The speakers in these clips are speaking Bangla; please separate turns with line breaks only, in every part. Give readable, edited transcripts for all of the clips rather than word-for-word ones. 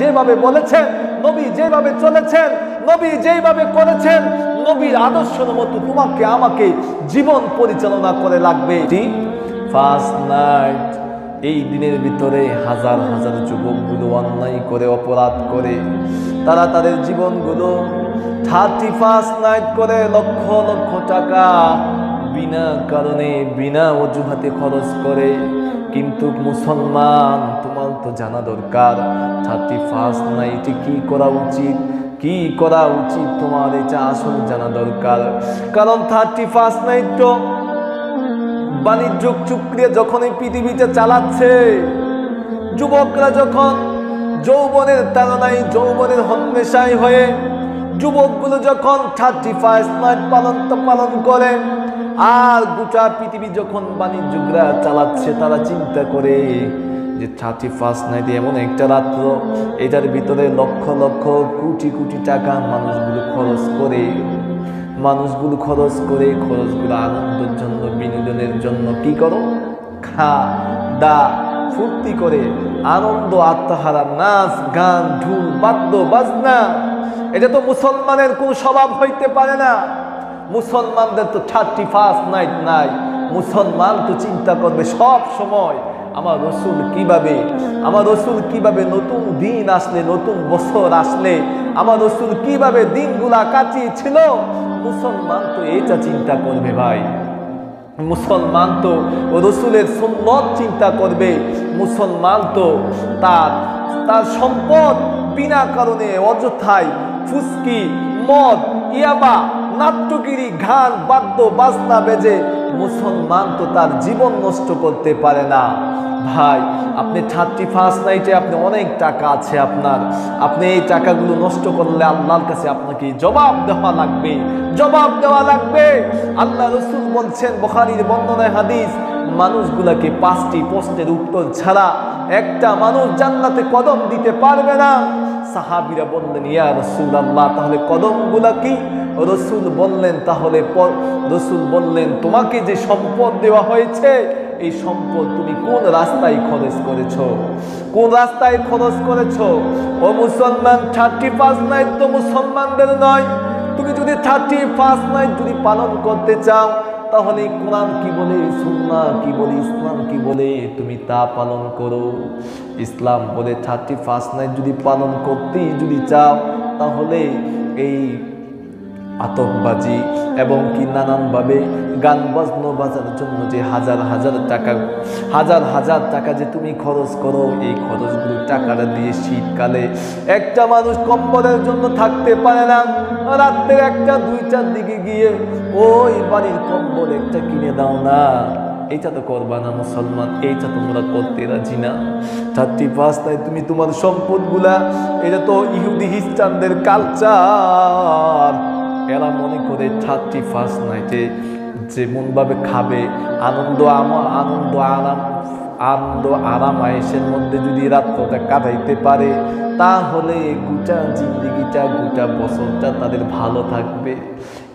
যেভাবে বলেছেন, নবী যেভাবে চলেছেন, নবী যেভাবে করেছেন, নবীর আদর্শের মতো তোমাকে আমাকে জীবন পরিচালনা করে লাগবে। ফার্স্ট নাইট, এই দিনের ভিতরে হাজার হাজার যুবকগুলো অন্যায় করে, অপরাধ করে, তারা তাদের জীবনগুলো 31st নাইট করে লক্ষ লক্ষ টাকা বিনা কারণে বিনা অজুহাতে খরচ করে। কিন্তু মুসলমান, তোমার তো জানা দরকার 31st নাইটে কি করা উচিত, কি করা উচিত তোমার এটা আসল জানা দরকার। কারণ 31st নাইট তো বাণিজ্য চুক্তি যখন এই পৃথিবীতে চালাচ্ছে, যুবকরা যখন যৌবনের তাড়নায়, যৌবনের হন্মেষায় হয়ে যুবকগুলো যখন 31st নাইট পালন করে, আর গোটা পৃথিবী যখন বাণিজ্যরা চালাচ্ছে, তারা চিন্তা করে যে 31st নাইটে এমন একটা রাত্র, এটার ভিতরে লক্ষ লক্ষ কোটি কোটি টাকা মানুষগুলো খরচ করে, খরচগুলো আনন্দের জন্য, বিনোদনের জন্য কি করো, খা দা ফুর্তি করে, আনন্দ, আত্মহারা, নাচ গান, ঢুল বাদ্য বাজনা। এটা তো মুসলমানের কোন স্বভাব হইতে পারে না। মুসলমানদের তো 31st নাইট নাই। মুসলমান তো চিন্তা করবে সব সময় আমার রসুল কিভাবে নতুন দিন আসলে, নতুন বছর আসলে আমার রসুল কিভাবে দিনগুলা কাটিয়েছিল। মুসলমান তো এটা চিন্তা করবে ভাই। মুসলমান তো রসুলের সুন্নত চিন্তা করবে। মুসলমান তো তার সম্পদ বিনা কারণে অযথায় ফুসকি, মদ, ইয়াবা, নাট্যগিরি, গান বাদ্য বাজনা বেজে মুসলমান তো তার জীবন নষ্ট করতে পারে না। ভাই, আপনি 31st নাইটে আপনি অনেক টাকা আছে আপনার, আপনি এই টাকাগুলো নষ্ট করলে আল্লাহর কাছে আপনাকে জবাব দেওয়া লাগবে। আল্লাহ রসুল বলছেন, বুখারীর বর্ণনায় হাদিস, মানুষগুলাকে 5টি প্রশ্নের উত্তর ছাড়া একটা মানুষ জান্নাতে কদম দিতে পারবে না। সাহাবীরা বললেন, ইয়া রাসূলুল্লাহ, তাহলে কদমগুলা কি? রসুল বললেন, তোমাকে যে সম্পদ দেওয়া হয়েছে, এই সম্পদ তুমি কোন রাস্তায় খরচ করেছো? ও মুসলমান, 31st নাইট তো মুসলমানদের নয়। তুমি যদি 31st নাইট যদি পালন করতে চাও, তাহলে কোরআন কি বলে, সুন্নাহ কি বলে, ইসলাম কি বলে, তুমি তা পালন করো। ইসলাম বলে 31st নাইট যদি পালন করতেই যদি চাও, তাহলে এই আতশবাজি এবং কি নানানভাবে গান বাজনা বাজার জন্য যে হাজার হাজার টাকা যে তুমি খরচ করো, এই খরচগুলো টাকাটা দিয়ে শীতকালে একটা মানুষ কম্বলের জন্য থাকতে পারে না। রাত্রে 1-2টার দিকে গিয়ে ওই বাড়ির কম্বল একটা কিনে দাও না, এটা তো করবা না মুসলমান, এইটা তোমরা করতে রাজি না। 31st নাইট তুমি তোমার সম্পদগুলা, এটা তো ইহুদি খ্রিস্টানদের কালচার। এরা মনে করে 31st নাইটে যেমন ভাবে খাবে, আনন্দ আরাম আয়েশের মধ্যে যদি রাত্রটা কাটাইতে পারে, তাহলে গোটা জিন্দেগিটা, গোটা বছরটা তাদের ভালো থাকবে।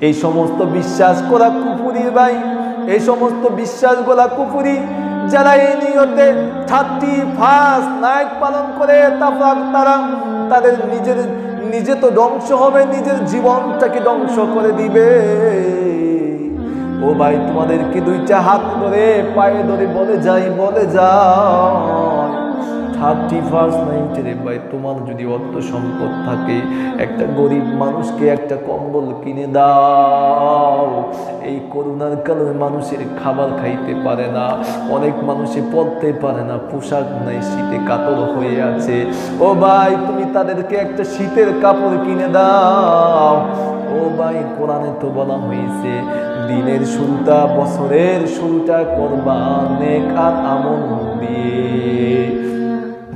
এই সমস্ত বিশ্বাস করা কুফরি ভাই, এই সমস্ত বিশ্বাসগুলা কুফরি। যারা এই নিয়তে 31st নাইট পালন করে, তারা তাদের নিজে তো ধ্বংস হবে, নিজের জীবনটাকে ধ্বংস করে দিবে। ও ভাই, তোমাদেরকে 2টা হাত ধরে পায়ে ধরে বলে যাই 31st নাইটে রে ভাই, তোমার যদি অর্থ সম্পদ থাকে, একটা গরিব মানুষকে একটা কম্বল কিনে দাও। এই করোনার কারণে মানুষের খাবার খাইতে পারে না, অনেক মানুষে পড়তে পারে না, পোশাক নাই, শীতে কাতর হয়ে আছে। ও ভাই, তুমি তাদেরকে একটা শীতের কাপড় কিনে দাও। ও ভাই, কোরআনে তো বলা হয়েছে, দিনের শুরুটা, বছরের শুরুটা করবা নেক আর আমল দিয়ে।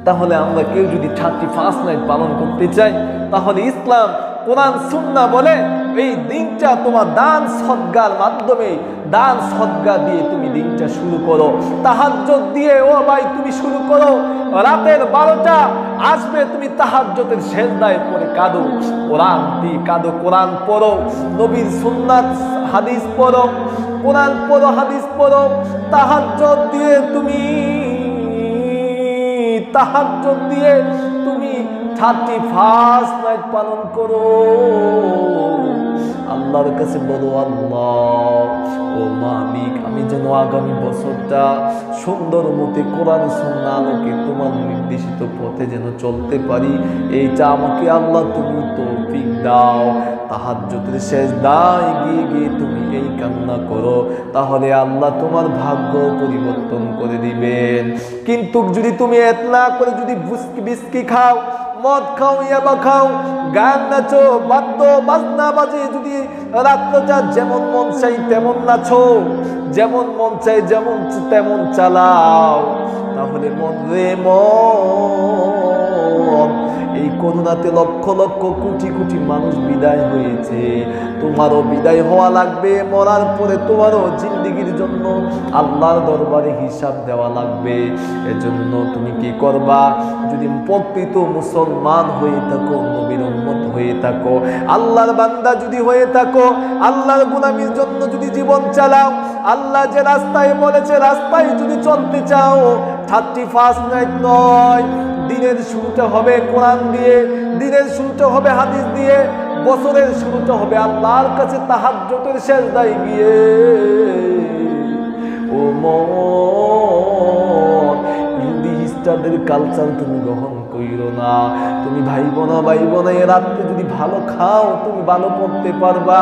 তাহলে আমরা কেউ যদি 31st নাইট পালন করতে চাই, তাহলে ইসলাম, কোরআন, সুন্নাহ বলে এই দিনটা তোমার দান সদকার মাধ্যমে, দান সদকা দিয়ে তুমি দিনটা শুরু করো। তাহাজ্জুদ দিয়ে ও ভাই তুমি শুরু করো। রাতের 12টা আসবে, তুমি তাহাজ্জুদের সিজদায় পড়ে কাঁদো, কোরআন দিয়ে কাঁদো, কোরআন পড়ো, নবীর সুন্নাত হাদিস পড়ো, কোরআন পড়ো, হাদিস পড়ো। তাহাজ্জুদ দিয়ে তুমি তাহাজ্জুদ দিয়ে তুমি 31 নাইট পালন করো। আল্লাহর কাছে বলো, আল্লাহ ও মালিক, আমি যেন আগামী বছরটা সুন্দর মতে কোরআন সুন্নাহ আলোকে তোমার নির্দেশিত পথে যেন চলতে পারি, এইটা আমাকে আল্লাহ তুমি তৌফিক দাও। তাহাজ্জুদের সিজদায় গিয়ে গিয়ে তুমি এই কান্না করো, তাহলে আল্লাহ তোমার ভাগ্য পরিবর্তন করে দিবেন। কিন্তু যদি তুমি এতলা করে যদি বিস্কি খাও, মদ খাও, ইয়াবা খাও, গান নাচো, বাদ্য বাজনা বাজে, যদি রাত্রটা যেমন মন চাই তেমন নাচো, যেমন মন চাই যেমন তেমন চালাও, তাহলে মন রে মন, এই করোনাতে লক্ষ লক্ষ কোটি কোটি মানুষ বিদায় হয়েছে, তোমারও বিদায় হওয়া লাগবে। মরার পরে তোমারও জিন্দেগির জন্য আল্লাহর দরবারে হিসাব দেওয়া লাগবে। এজন্য তুমি কি করবা? যদি প্রকৃত মুসলমান হয়ে থাকো, নবীর উম্মত হয়ে থাকো, আল্লাহর বান্দা যদি হয়ে থাকো, আল্লাহর গোলামির জন্য যদি জীবন চালাও, আল্লাহ যে রাস্তায় বলেছে রাস্তায় যদি চলতে চাও, 31 নাইট নয়, দিনের শুরুটা হবে কোরআন দিয়ে, দিনের শুরুটা হবে হাদিস দিয়ে, বছরের শুরুটা হবে আল্লাহর কাছে তাহাজ্জুদের সিজদায় গিয়ে। ও মন, ইহুদি খ্রিস্টানদের কালচার তুমি গ্রহণ কইরো না। তুমি ভাইব না এ রাত্রে যদি ভালো খাও তুমি ভালো পড়তে পারবা,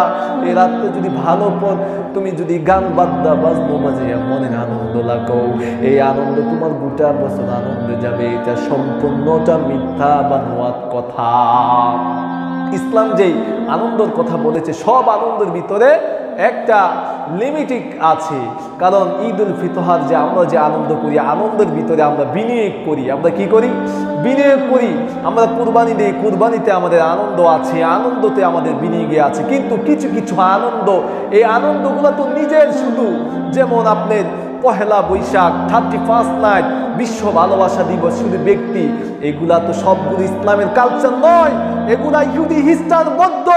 এ রাত্রে যদি ভালো পড়, তুমি যদি গান বাদ্যা বাজনো বাজিয়া মনের আনন্দ লাগাও, এই আনন্দ তোমার গোটা বছর আনন্দে যাবে। এটা সম্পূর্ণটা মিথ্যা বানোয়াত কথা। ইসলাম যেই আনন্দের কথা বলেছে, সব আনন্দের ভিতরে একটা লিমিটিং আছে। কারণ ঈদ উল ফিতর যে আমরা যে আনন্দ করি, আনন্দের ভিতরে আমরা বিনিয়োগ করি। আমরা কি করি? বিনিয়োগ করি। আমরা কুরবানি দিই, কুরবানিতে আমাদের আনন্দ আছে, আনন্দতে আমাদের বিনিয়োগে আছে। কিন্তু কিছু কিছু আনন্দ, এই আনন্দগুলো তো নিজের শুধু, যেমন আপনার পহেলা বৈশাখ, 31 নাইট, বিশ্ব ভালোবাসা দিবস, শুধু ব্যক্তি, এগুলা তো সবগুলো ইসলামের কালচার নয়। এগুলা ইহুদি খ্রিস্টান বৌদ্ধ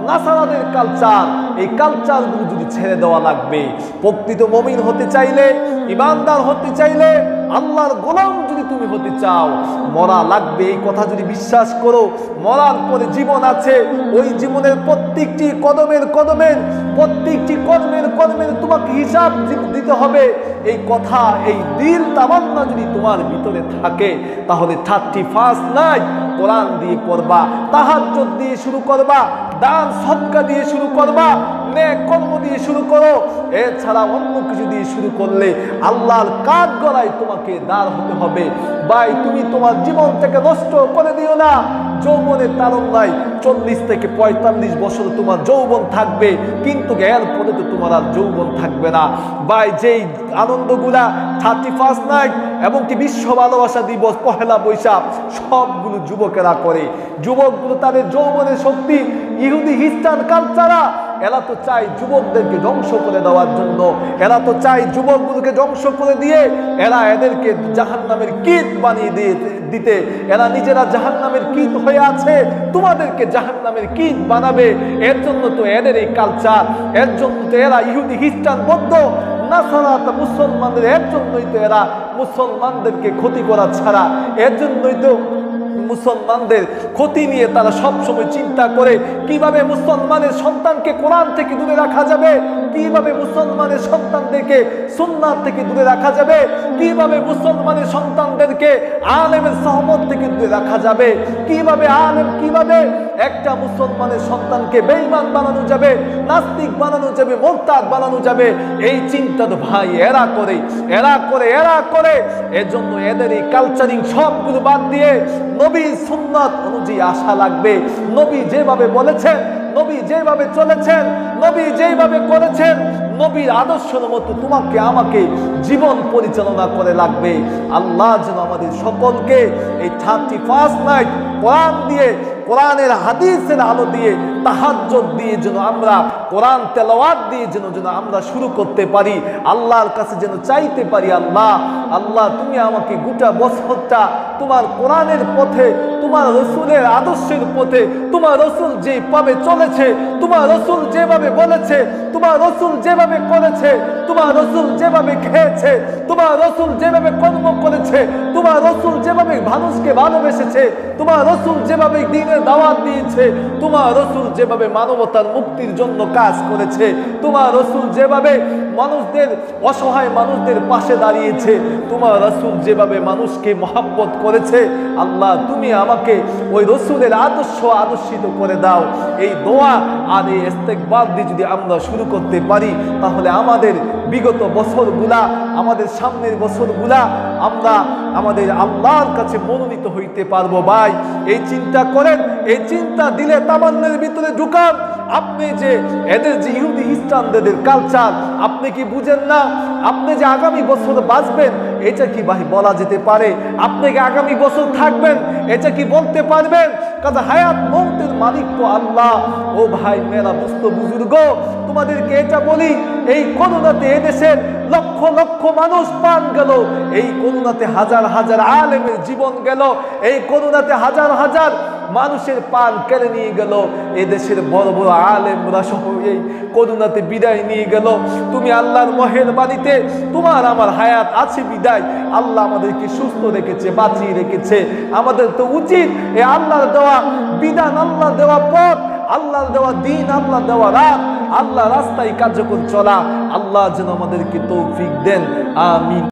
নাসারাদের কালচার। এই কালচারগুলো যদি ছেড়ে দেওয়া লাগবে। প্রকৃত মুমিন হতে চাইলে, ইমানদার হতে চাইলে, আল্লাহর গোলাম যদি তুমি হতে চাও, মরা লাগবে। এই কথা যদি বিশ্বাস করো, মরার পরে জীবন আছে, ওই জীবনের প্রত্যেকটি কদমের কদমের, প্রত্যেকটি কর্মের কর্মের তোমাকে হিসাব দিতে হবে। এই কথা, এই দিল তামান্না যদি তোমার ভিতরে থাকে, তাহলে 31 নাইট কোরআন দিয়ে পড়বা, তাহাজ্জুদ দিয়ে শুরু করবা, দান সদকা দিয়ে শুরু করবা, নেক কর্ম দিয়ে শুরু করো। এছাড়া অন্য কিছু দিয়ে শুরু করলে আল্লাহর কাঠ গড়ায় তোমাকে দাঁড় হতে হবে। ভাই, তুমি তোমার জীবনটাকে নষ্ট করে দিও না। যৌবনের তারুণ্যায় 40 থেকে 45 বছর তোমার যৌবন থাকবে, কিন্তু এরপরে তো তোমার আর যৌবন থাকবে না। ভাই, যেই আনন্দগুলা 31 নাইট এবং কি বিশ্ব ভালোবাসা দিবস, পহেলা বৈশাখ, সবগুলো যুবকেরা করে। যুবকগুলো তাদের যৌবনের শক্তি, ইহুদি খ্রিস্টান কালচারা, এরা তো চাই যুবকদেরকে ধ্বংস করে দেওয়ার জন্য। এরা তো চাই যুবকগুলোকে ধ্বংস করে দিয়ে এরা এদেরকে জাহান্নামের কীট বানিয়ে দিতে। এরা নিজেরা জাহান্নামের কীট হয়ে আছে, তোমাদেরকে জাহান্নামের কীট বানাবে। এর জন্য তো এদের এই কালচার, এর জন্য তো এরা ইহুদি খ্রিস্টান বৌদ্ধ নাসারা মুসলমানদের, এর জন্যই তো এরা মুসলমানদেরকে ক্ষতি করা ছাড়া, এর জন্যই তো মুসলমানদের ক্ষতি নিয়ে তারা সবসময় চিন্তা করে কিভাবে মুসলমানের সন্তানকে কোরআন থেকে দূরে রাখা যাবে, কিভাবে মুসলমানের সন্তানদেরকে সুন্নাত থেকে দূরে রাখা যাবে, কিভাবে মুসলমানের সন্তানদেরকে আলেমের সহমত থেকে দূরে রাখা যাবে, কিভাবে একটা মুসলমানের সন্তানকে বেঈমান বানানো যাবে, নাস্তিক বানানো যাবে, মুরতাদ বানানো যাবে। এই চিন্তা তো ভাই এরা করে। এজন্য এদের এই কালচারিং সবগুলো বাদ দিয়ে নবীর সুন্নাত অনুযায়ী আসা লাগবে। নবী যেভাবে বলেছেন, নবী যেভাবে চলেছেন, নবী যেভাবে করেছেন, নবীর আদর্শ মতো তোমাকে আমাকে জীবন পরিচালনা করে লাগবে। আল্লাহ যেন আমাদের সকলকে এই 31 নাইট কোরআন দিয়ে, কোরআনের হাদিসের আলো দিয়ে, তাহাজ্জুদ দিয়ে যেন আমরা, কোরআন তেলাওয়াত দিয়ে যেন আমরা শুরু করতে পারি। আল্লাহর কাছে যেন চাইতে পারি, আল্লাহ তুমি আমাকে গোটা বছরটা তোমার কোরআনের পথে তোমার রসুলের আদর্শের পথে তোমার রসুল যেভাবে চলেছে, তোমার রসুল যেভাবে বলেছে, তোমার রসুল যেভাবে করেছে, তোমার রসুল যেভাবে খেয়েছে, তোমার রসুল যেভাবে কর্ম করেছে, তোমার রসুল যেভাবে মানুষকে ভালোবেসেছে, তোমার রসুল যেভাবে দ্বীনের দাওয়াত দিয়েছে, তোমার রসুল যেভাবে মানবতার মুক্তির জন্য কাজ করেছে, তোমার রসুল যেভাবে মানুষদের অসহায় মানুষদের পাশে দাঁড়িয়েছে, তোমার রসুল যেভাবে মানুষকে মহব্বত করেছে, আল্লাহ তুমি আমাকে ওই রসুলের আদর্শিত করে দাও। এই দোয়া আর এই ইস্তেগফার দিয়ে যদি আমরা শুরু করতে পারি, তাহলে আমাদের বিগত বছরগুলা, আমাদের সামনের বছরগুলা আমরা আমাদের আল্লাহর কাছে মনোনীত হইতে পারবো। ভাই এই চিন্তা করেন, এই চিন্তা দিলে তামান্নের ভিতরে ঢুকান। আপনি যে এদের যে ইহুদি খ্রিস্টানদের কালচার, আপনি কি বুঝেন না? আপনি যে আগামী বছর বাঁচবেন, এটা কি ভাই বলা যেতে পারে? আপনি কি আগামী বছর থাকবেন, এটা কি বলতে পারবেন? কারণ হায়াত মৌতের মালিক তো আল্লাহ। ও ভাই মেরা দোস্ত বুজুর্গ, তোমাদেরকে এটা বলি, এই করোনাতে এদেশের লক্ষ লক্ষ মানুষ প্রাণ গেল, এই করোনাতে হাজার হাজার আলেমের জীবন গেল, এই করোনাতে হাজার হাজার মানুষের প্রাণ কেড়ে নিয়ে গেল, এদেশের বড় বড় আলেমরা সহ এই করোনাতে বিদায় নিয়ে গেল। তুমি আল্লাহর মেহেরবানিতে তোমার আমার হায়াত আছে বিদায় আল্লাহ আমাদেরকে সুস্থ রেখেছে, বাঁচিয়ে রেখেছে। আমাদের তো উচিত এই আল্লাহর দেওয়া বিধান, আল্লাহর দেওয়া পথ, আল্লাহর দেওয়া দিন, আল্লাহর দেওয়া রাত, আল্লাহ রাস্তায় কার্যকর চলা। আল্লাহ যেন আমাদেরকে তৌফিক দেন, আমিন।